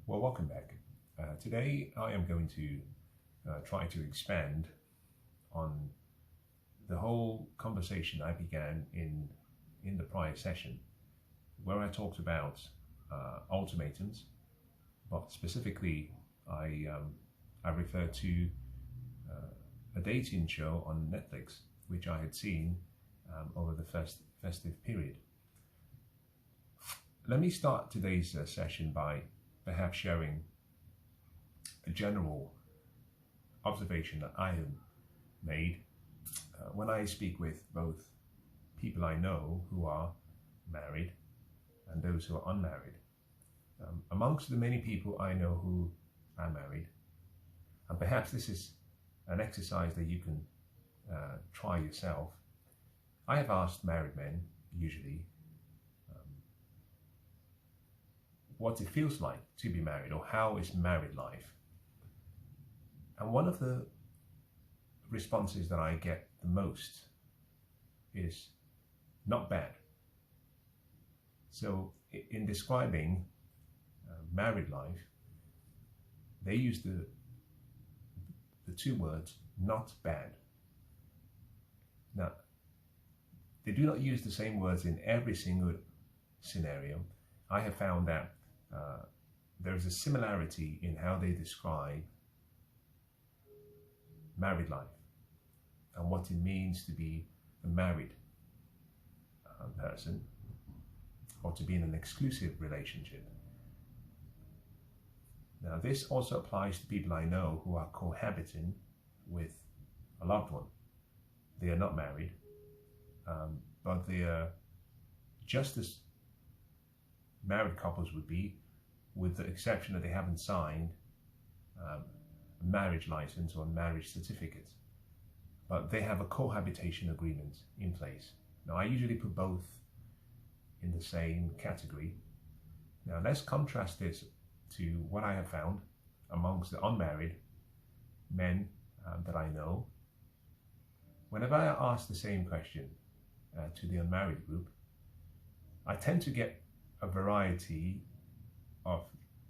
Well, welcome back. Today I am going to try to expand on the whole conversation I began in the prior session, where I talked about ultimatums, but specifically I refer to a dating show on Netflix, which I had seen over the festive period. Let me start today's session by perhaps sharing a general observation that I have made when I speak with both people I know who are married and those who are unmarried. Amongst the many people I know who are married, and perhaps this is an exercise that you can try yourself, I have asked married men, usually, what it feels like to be married, or how is married life. And one of the responses that I get the most is not bad. So in describing married life, they use the two words not bad. Now, they do not use the same words in every single scenario. I have found that there is a similarity in how they describe married life and what it means to be a married person, or to be in an exclusive relationship. Now, this also applies to people I know who are cohabiting with a loved one. They are not married, but they are just as married couples would be, with the exception that they haven't signed a marriage license or a marriage certificate, but they have a cohabitation agreement in place. Now, I usually put both in the same category. Now, let's contrast this to what I have found amongst the unmarried men that I know. Whenever I ask the same question to the unmarried group, I tend to get a variety of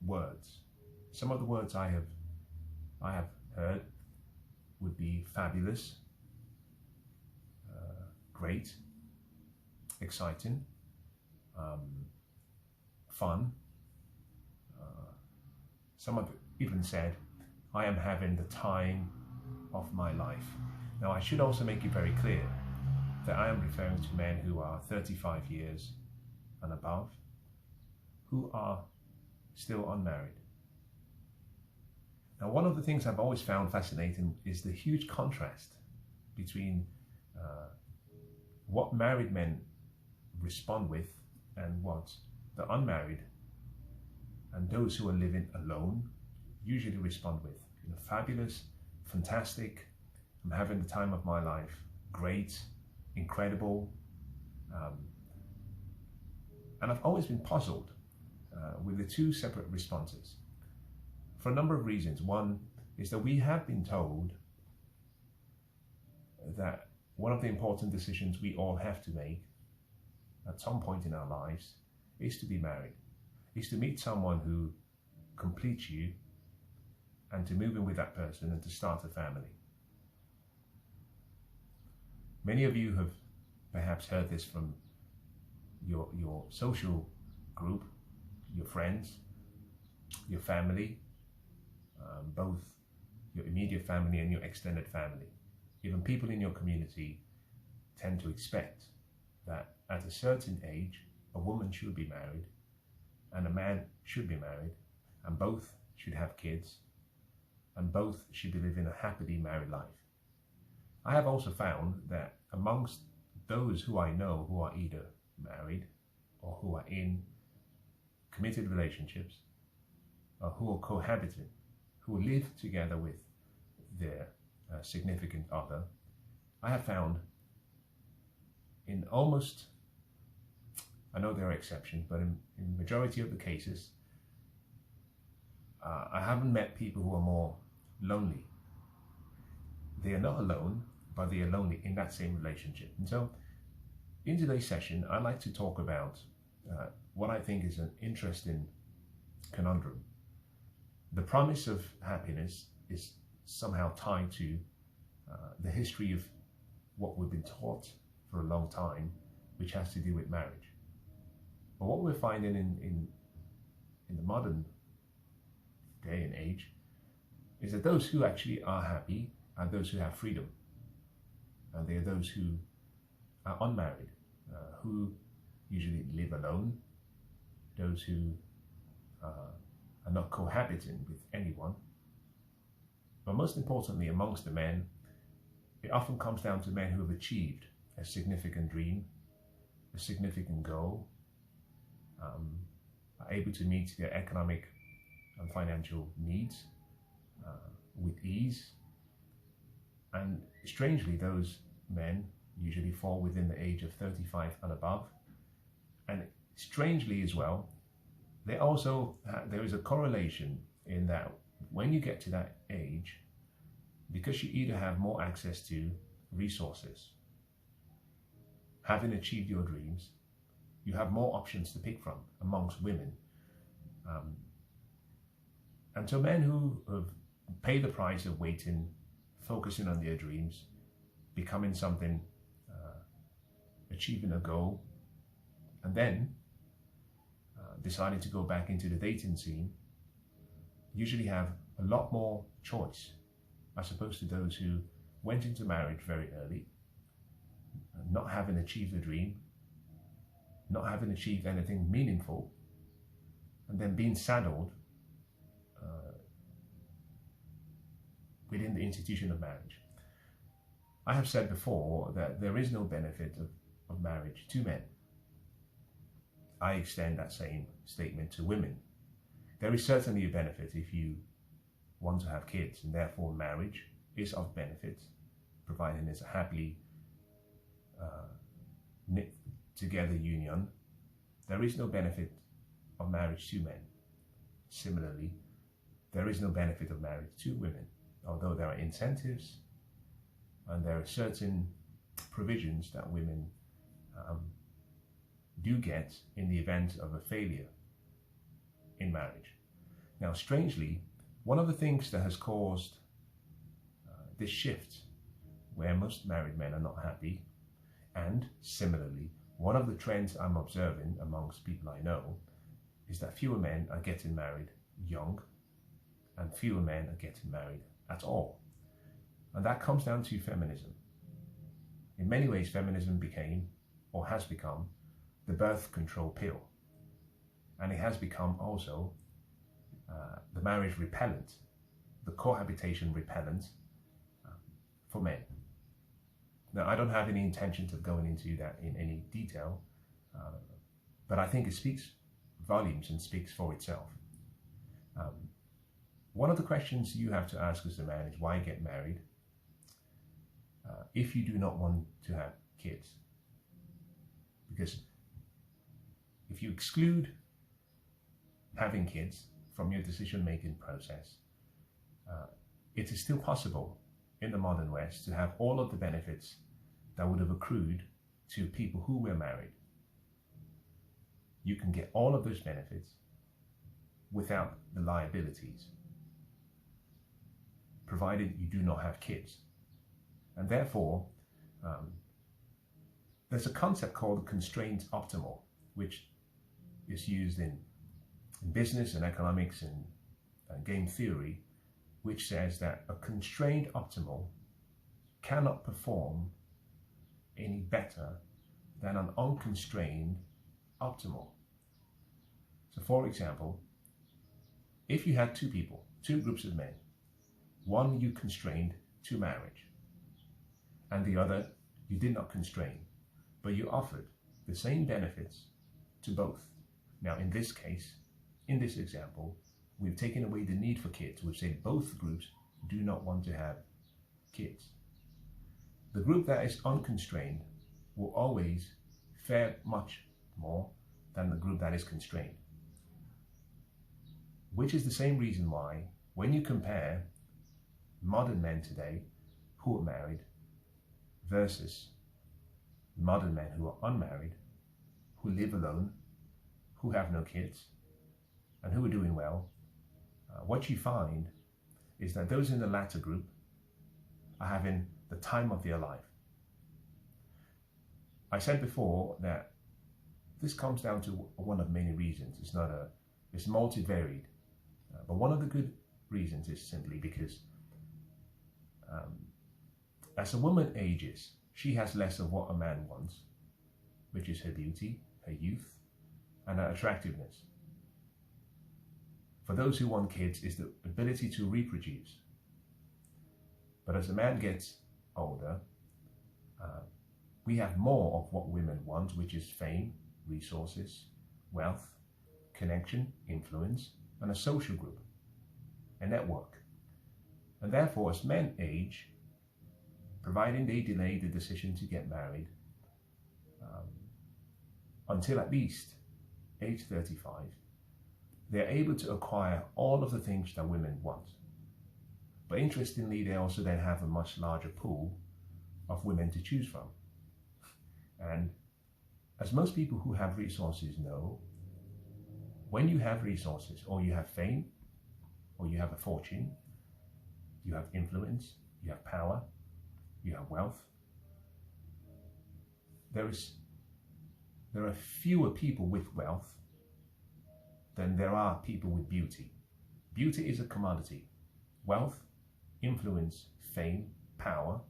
words. Some of the words I have heard would be fabulous, great, exciting, fun. Some have even said, I am having the time of my life. Now, I should also make it very clear that I am referring to men who are 35 years and above, who are still unmarried. Now, one of the things I've always found fascinating is the huge contrast between what married men respond with and what the unmarried and those who are living alone usually respond with. Fabulous, fantastic, I'm having the time of my life, great, incredible. And I've always been puzzled with the two separate responses for a number of reasons. One is that we have been told that one of the important decisions we all have to make at some point in our lives is to be married, is to meet someone who completes you and to move in with that person and to start a family. Many of you have perhaps heard this from your social group, your friends, your family, both your immediate family and your extended family. Even people in your community tend to expect that at a certain age, a woman should be married and a man should be married, and both should have kids, and both should be living a happily married life. I have also found that amongst those who I know who are either married or who are in committed relationships, or who are cohabiting, who live together with their significant other, I have found in almost, I know there are exceptions, but in the majority of the cases, I haven't met people who are more lonely. They are not alone, but they are lonely in that same relationship. And so in today's session, I'd like to talk about what I think is an interesting conundrum. the promise of happiness is somehow tied to the history of what we've been taught for a long time, which has to do with marriage. But what we're finding in the modern day and age is that those who actually are happy are those who have freedom, and they are those who are unmarried, who usually live alone, those who are not cohabiting with anyone. But most importantly, amongst the men, it often comes down to men who have achieved a significant dream, a significant goal, are able to meet their economic and financial needs with ease. And strangely, those men usually fall within the age of 35 and above. And strangely as well, they also there is a correlation in that when you get to that age, because you either have more access to resources, having achieved your dreams, you have more options to pick from amongst women. And so men who have paid the price of waiting, focusing on their dreams, becoming something, achieving a goal, and then deciding to go back into the dating scene, usually have a lot more choice as opposed to those who went into marriage very early, not having achieved a dream, not having achieved anything meaningful, and then being saddled within the institution of marriage. I have said before that there is no benefit of marriage to men. I extend that same statement to women. There is certainly a benefit if you want to have kids, and therefore marriage is of benefit, providing it's a happily knit together union. There is no benefit of marriage to men. Similarly, there is no benefit of marriage to women, although there are incentives and there are certain provisions that women do get in the event of a failure in marriage. Now, strangely, one of the things that has caused this shift, where most married men are not happy, and similarly, one of the trends I'm observing amongst people I know is that fewer men are getting married young, and fewer men are getting married at all. And that comes down to feminism. In many ways, feminism became, or has become, the birth control pill. And it has become also the marriage repellent, the cohabitation repellent for men. Now, I don't have any intentions of going into that in any detail, but I think it speaks volumes and speaks for itself. One of the questions you have to ask as a man is, why get married if you do not want to have kids? Because if you exclude having kids from your decision-making process, it is still possible in the modern West to have all of the benefits that would have accrued to people who were married. You can get all of those benefits without the liabilities, provided you do not have kids. And therefore, there's a concept called constraint optimal, which is used in business and economics and game theory, which says that a constrained optimal cannot perform any better than an unconstrained optimal. So for example, if you had two people, two groups of men, one you constrained to marriage, and the other you did not constrain, but you offered the same benefits to both. Now in this case, in this example, we've taken away the need for kids. We've said both groups do not want to have kids. The group that is unconstrained will always fare much more than the group that is constrained. Which is the same reason why, when you compare modern men today who are married versus modern men who are unmarried, who live alone, who have no kids, and who are doing well, what you find is that those in the latter group are having the time of their life. I said before that this comes down to one of many reasons. It's multivariate. But one of the good reasons is simply because as a woman ages, she has less of what a man wants, which is her beauty, her youth, and her attractiveness. For those who want kids, is the ability to reproduce. But as a man gets older, we have more of what women want, which is fame, resources, wealth, connection, influence, and a social group, a network. And therefore, as men age, providing they delay the decision to get married until at least age 35, they're able to acquire all of the things that women want. But interestingly, they also then have a much larger pool of women to choose from. And as most people who have resources know, when you have resources, or you have fame, or you have a fortune, you have influence, you have power, you have wealth, there are fewer people with wealth than there are people with beauty. Beauty is a commodity. Wealth, influence, fame, power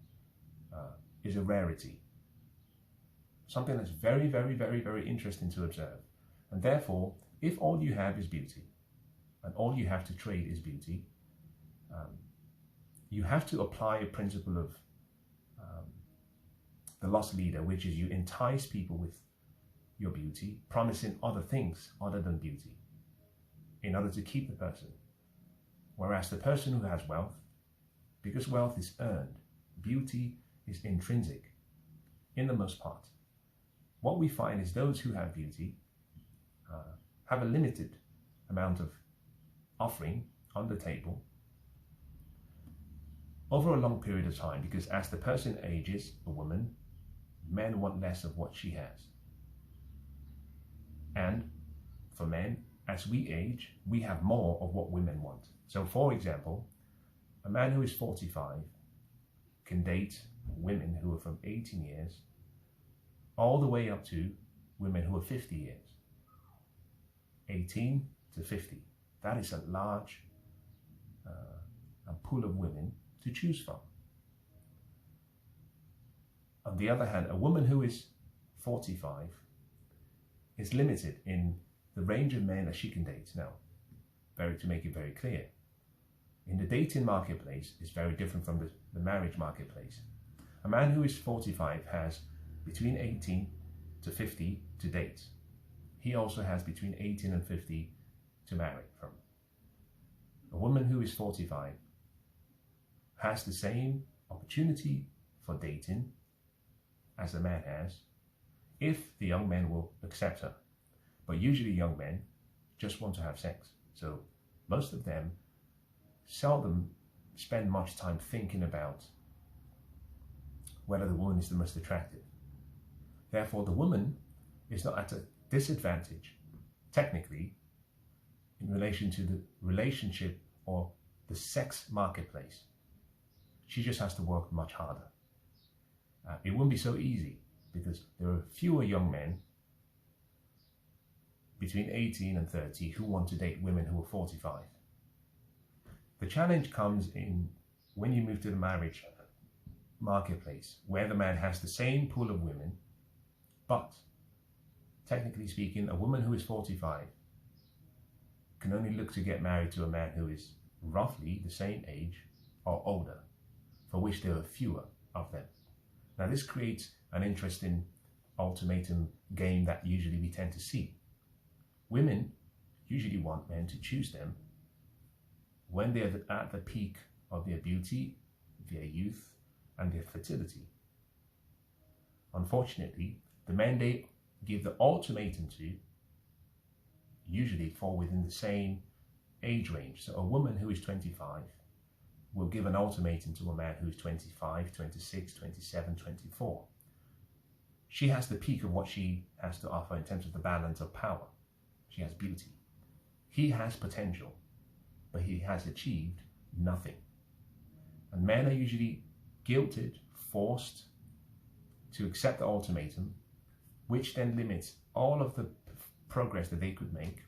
is a rarity. Something that's very, very, very, very interesting to observe. And therefore, if all you have is beauty, and all you have to trade is beauty, you have to apply a principle of the lost leader, which is you entice people with your beauty, promising other things other than beauty in order to keep the person. Whereas the person who has wealth, because wealth is earned, beauty is intrinsic in the most part. What we find is those who have beauty have a limited amount of offering on the table over a long period of time, because as the person ages, a woman, men want less of what she has. And for men, as we age, we have more of what women want. So for example, a man who is 45 can date women who are from 18 years all the way up to women who are 50 years. 18 to 50. That is a large pool of women to choose from. On the other hand, a woman who is 45 is limited in the range of men that she can date. Now, to make it very clear, in the dating marketplace is very different from the marriage marketplace. A man who is 45 has between 18 to 50 to date. He also has between 18 and 50 to marry from. A woman who is 45 has the same opportunity for dating as a man has, if the young men will accept her. But usually young men just want to have sex. So most of them seldom spend much time thinking about whether the woman is the most attractive. Therefore, the woman is not at a disadvantage, technically, in relation to the relationship or the sex marketplace. She just has to work much harder. It won't be so easy because there are fewer young men between 18 and 30 who want to date women who are 45. The challenge comes in when you move to the marriage marketplace, where the man has the same pool of women, but technically speaking, a woman who is 45 can only look to get married to a man who is roughly the same age or older, for which there are fewer of them. Now this creates an interesting ultimatum game that usually we tend to see. Women usually want men to choose them when they're at the peak of their beauty, their youth, and their fertility. Unfortunately, the men they give the ultimatum to usually fall within the same age range. So a woman who is 25 will give an ultimatum to a man who is 25, 26, 27, 24. She has the peak of what she has to offer in terms of the balance of power. She has beauty. He has potential. but he has achieved nothing. And men are usually guilted, forced to accept the ultimatum, which then limits all of the progress that they could make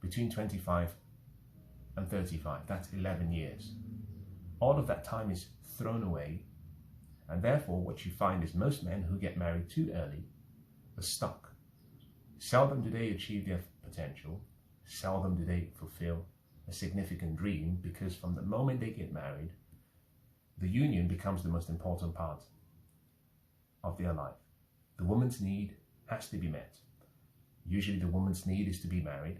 between 25 and 35. That's 11 years. All of that time is thrown away, and therefore what you find is most men who get married too early are stuck. Seldom do they achieve their potential, seldom do they fulfill a significant dream, because from the moment they get married, the union becomes the most important part of their life. The woman's need has to be met. Usually the woman's need is to be married.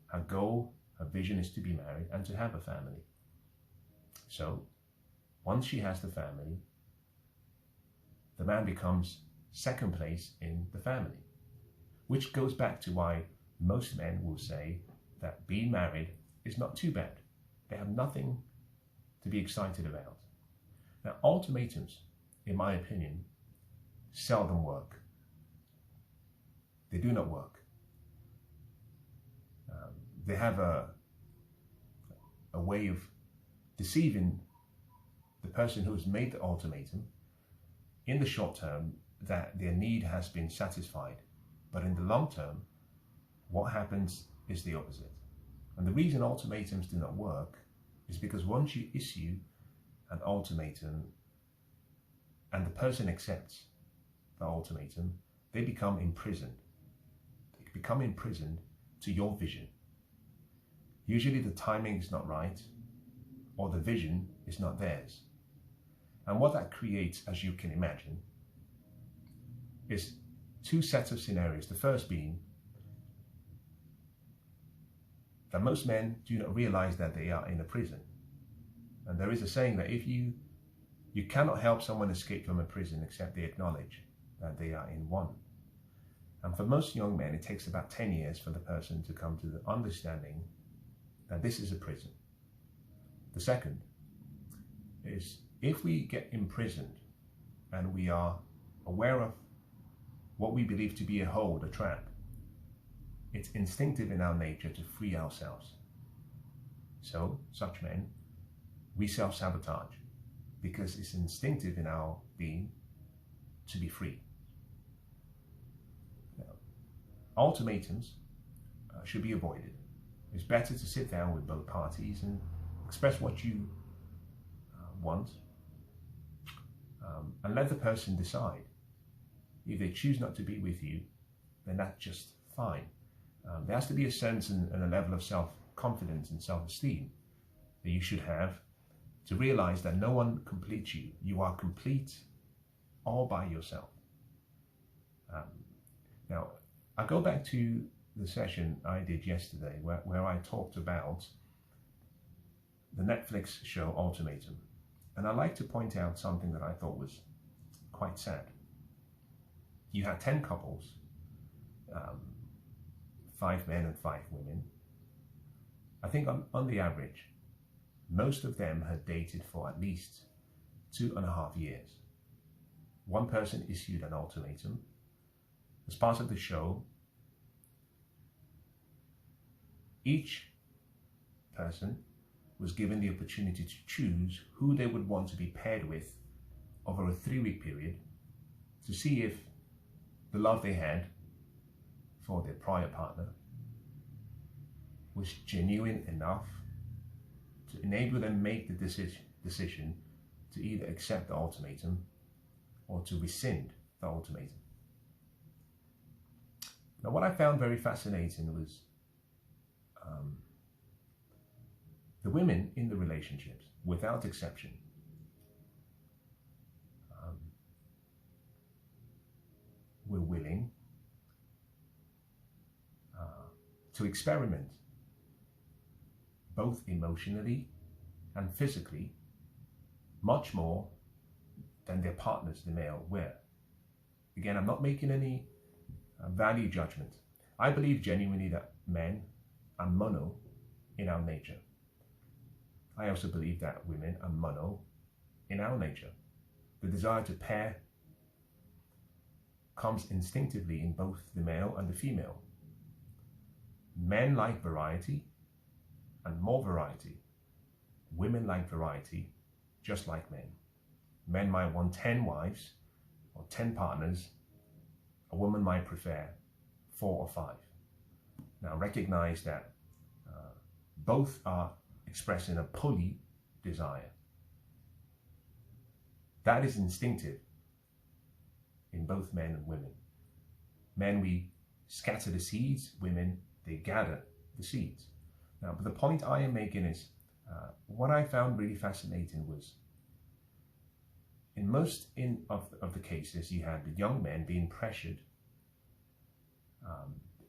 Her goal, her vision is to be married and to have a family. So once she has the family, the man becomes second place in the family, which goes back to why most men will say that being married is not too bad. They have nothing to be excited about. Now, ultimatums, in my opinion, seldom work. They do not work. They have a way of deceiving the person who has made the ultimatum in the short term that their need has been satisfied. But in the long term, what happens is the opposite. And the reason ultimatums do not work is because once you issue an ultimatum and the person accepts the ultimatum, they become imprisoned. They become imprisoned to your vision. Usually the timing is not right, or the vision is not theirs. And what that creates, as you can imagine, is two sets of scenarios. The first being that most men do not realize that they are in a prison. And there is a saying that if you cannot help someone escape from a prison except they acknowledge that they are in one. And for most young men, it takes about 10 years for the person to come to the understanding that this is a prison. The second is if we get imprisoned and we are aware of what we believe to be a hold, a trap, it's instinctive in our nature to free ourselves. So, such men, we self-sabotage because it's instinctive in our being to be free. Now, ultimatums should be avoided. It's better to sit down with both parties and express what you want and let the person decide. If they choose not to be with you, then that's just fine. There has to be a sense and a level of self-confidence and self-esteem that you should have to realize that no one completes you. You are complete all by yourself. Now, I go back to the session I did yesterday where I talked about the Netflix show Ultimatum. And I like to point out something that I thought was quite sad. You had 10 couples, 5 men and 5 women. I think on the average, most of them had dated for at least 2.5 years. One person issued an ultimatum. As part of the show, each person was given the opportunity to choose who they would want to be paired with over a 3-week period to see if the love they had for their prior partner was genuine enough to enable them make the decision to either accept the ultimatum or to rescind the ultimatum. Now, what I found very fascinating was the women in the relationships, without exception, were willing to experiment both emotionally and physically much more than their partners, the male, were. Again, I'm not making any value judgment. I believe genuinely that men are mono in our nature. I also believe that women are mono in our nature. The desire to pair comes instinctively in both the male and the female. Men like variety and more variety. Women like variety, just like men. Men might want 10 wives or 10 partners. A woman might prefer 4 or 5. Now recognize that both are expressing a pulley desire. That is instinctive in both men and women. Men, we scatter the seeds. Women, they gather the seeds. Now, but the point I am making is, what I found really fascinating was, in most of the cases, you had the young men being pressured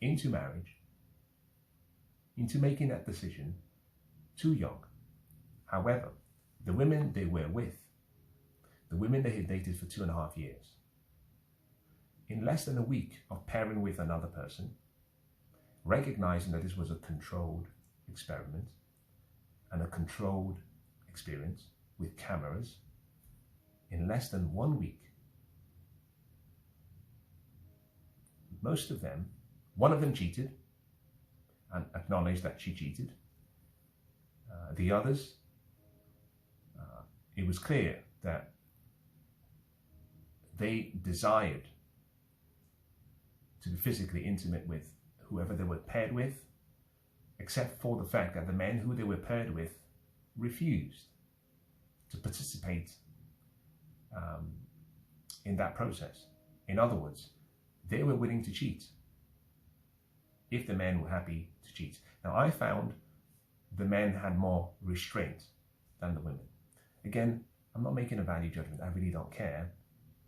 into marriage, into making that decision too young. However, the women they were with, the women they had dated for 2.5 years, in less than a week of pairing with another person, recognizing that this was a controlled experiment and a controlled experience with cameras, in less than 1 week, most of them, one of them cheated and acknowledged that she cheated. The others, it was clear that they desired to be physically intimate with whoever they were paired with, except for the fact that the men who they were paired with refused to participate in that process. In other words, they were willing to cheat if the men were happy to cheat. Now, I found the men had more restraint than the women. Again, I'm not making a value judgment. I really don't care,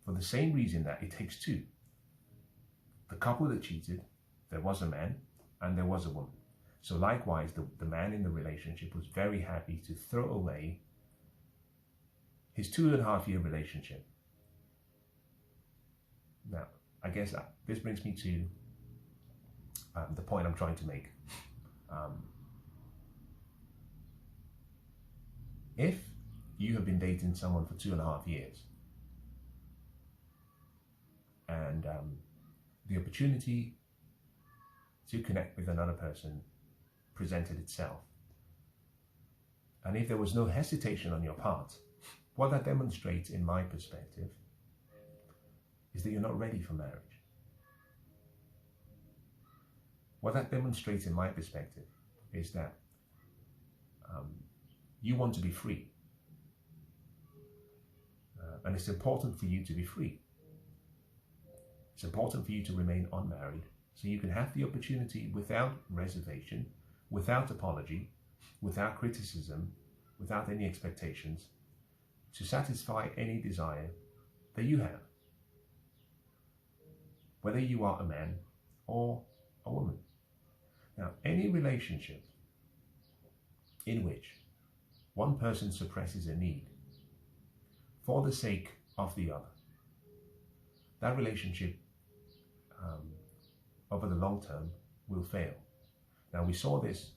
for the same reason that it takes two. The couple that cheated, there was a man and there was a woman. So likewise, the man in the relationship was very happy to throw away his 2.5-year relationship. Now, I guess this brings me to the point I'm trying to make. If you have been dating someone for 2.5 years and the opportunity to connect with another person presented itself, and if there was no hesitation on your part, what that demonstrates, in my perspective, is that you're not ready for marriage. What that demonstrates, in my perspective, is that you want to be free. And it's important for you to be free. It's important for you to remain unmarried, so you can have the opportunity without reservation, without apology, without criticism, without any expectations, to satisfy any desire that you have, whether you are a man or a woman. Now, any relationship in which one person suppresses a need for the sake of the other, that relationship over the long term will fail. Now, we saw this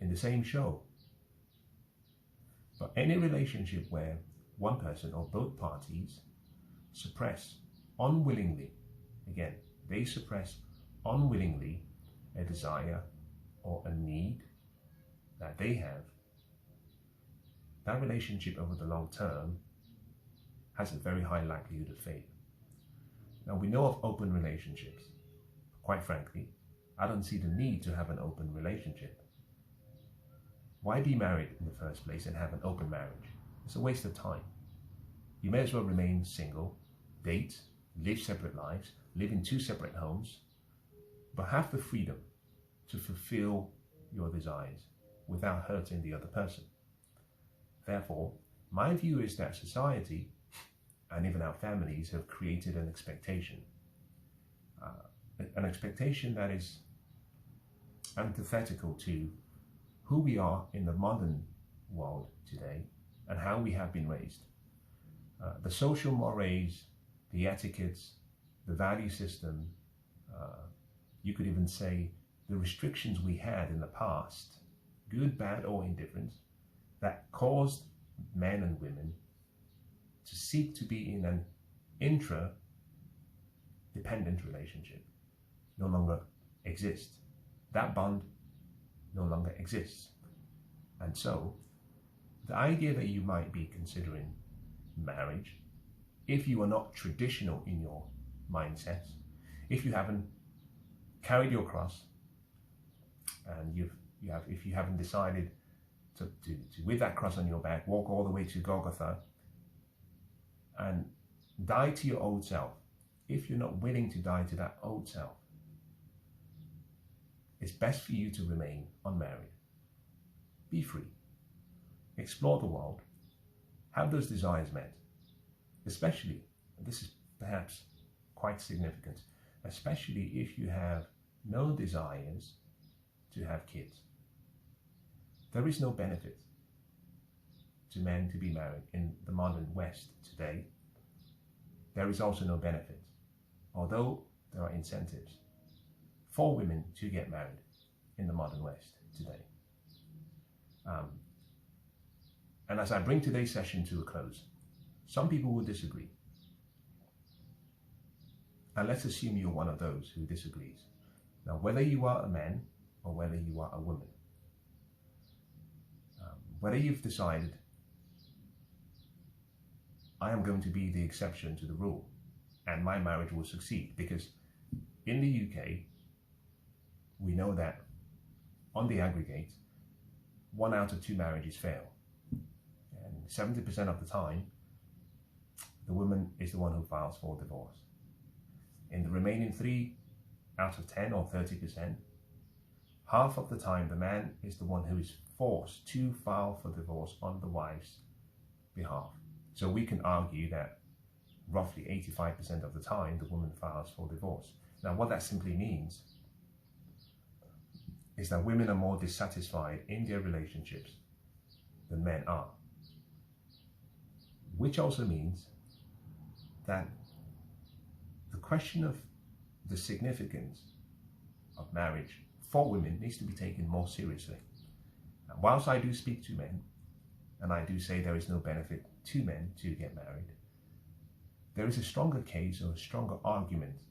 in the same show. But any relationship where one person or both parties suppress unwillingly, again, they suppress unwillingly a desire or a need that they have, that relationship over the long term has a very high likelihood of failure. Now, we know of open relationships. Quite frankly, I don't see the need to have an open relationship. Why be married in the first place and have an open marriage? It's a waste of time. You may as well remain single, date, live separate lives, live in 2 separate homes, but have the freedom to fulfill your desires without hurting the other person. Therefore, my view is that society and even our families have created an expectation that is antithetical to who we are in the modern world today and how we have been raised. The social mores, the etiquettes, the value system, you could even say the restrictions we had in the past, good, bad, or indifferent, that caused men and women to seek to be in an intra-dependent relationship no longer exist. That bond no longer exists. And so, the idea that you might be considering marriage, if you are not traditional in your mindset, if you haven't carried your cross, and if you haven't decided to with that cross on your back, walk all the way to Golgotha and die to your old self, if you're not willing to die to that old self, it's best for you to remain unmarried. Be free. Explore the world. Have those desires met. Especially, and this is perhaps quite significant, especially if you have no desires to have kids. There is no benefit to men to be married in the modern West today. There is also no benefit, although there are incentives, for women to get married in the modern West today. And as I bring today's session to a close, some people will disagree. And let's assume you're one of those who disagrees. Now, whether you are a man or whether you are a woman, whether you've decided, I am going to be the exception to the rule and my marriage will succeed, because in the UK, we know that on the aggregate, 1 out of 2 marriages fail. And 70% of the time, the woman is the one who files for divorce. In the remaining 3 out of 10 or 30%, half of the time the man is the one who is forced to file for divorce on the wife's behalf. So we can argue that roughly 85% of the time the woman files for divorce. Now, what that simply means is that women are more dissatisfied in their relationships than men are. Which also means that the question of the significance of marriage for women needs to be taken more seriously. And whilst I do speak to men, and I do say there is no benefit to men to get married, there is a stronger case or a stronger argument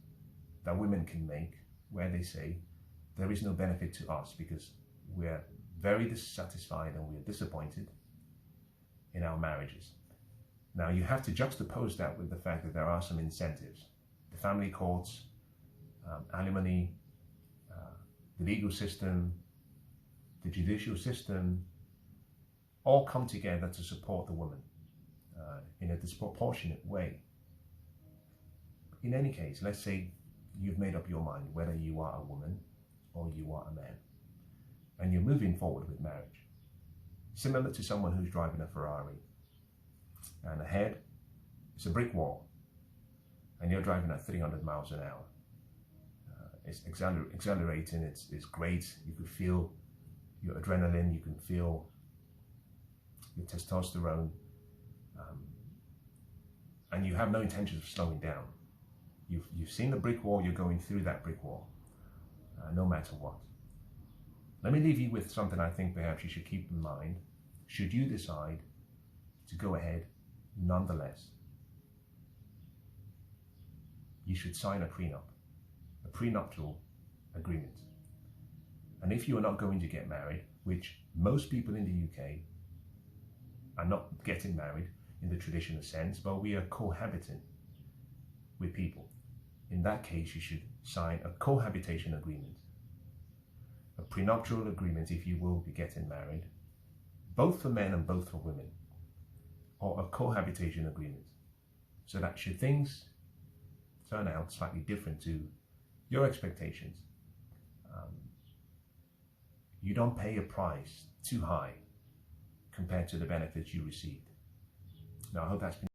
that women can make where they say there is no benefit to us because we're very dissatisfied and we're disappointed in our marriages. Now, you have to juxtapose that with the fact that there are some incentives. The family courts, alimony, the legal system, the judicial system, all come together to support the woman in a disproportionate way. In any case, let's say you've made up your mind whether you are a woman or you are a man, and you're moving forward with marriage. Similar to someone who's driving a Ferrari, and ahead it's a brick wall, and you're driving at 300 miles an hour. It's exhilarating, it's great. You can feel your adrenaline, you can feel your testosterone, and you have no intention of slowing down. You've seen the brick wall, you're going through that brick wall, no matter what. Let me leave you with something I think perhaps you should keep in mind should you decide to go ahead nonetheless. You should sign a prenup, a prenuptial agreement. And if you are not going to get married, which most people in the UK are not getting married in the traditional sense, but we are cohabiting with people, in that case you should sign a cohabitation agreement, a prenuptial agreement if you will be getting married, both for men and both for women, or a cohabitation agreement, so that should things turn out slightly different to your expectations, you don't pay a price too high compared to the benefits you received. Now, I hope that's been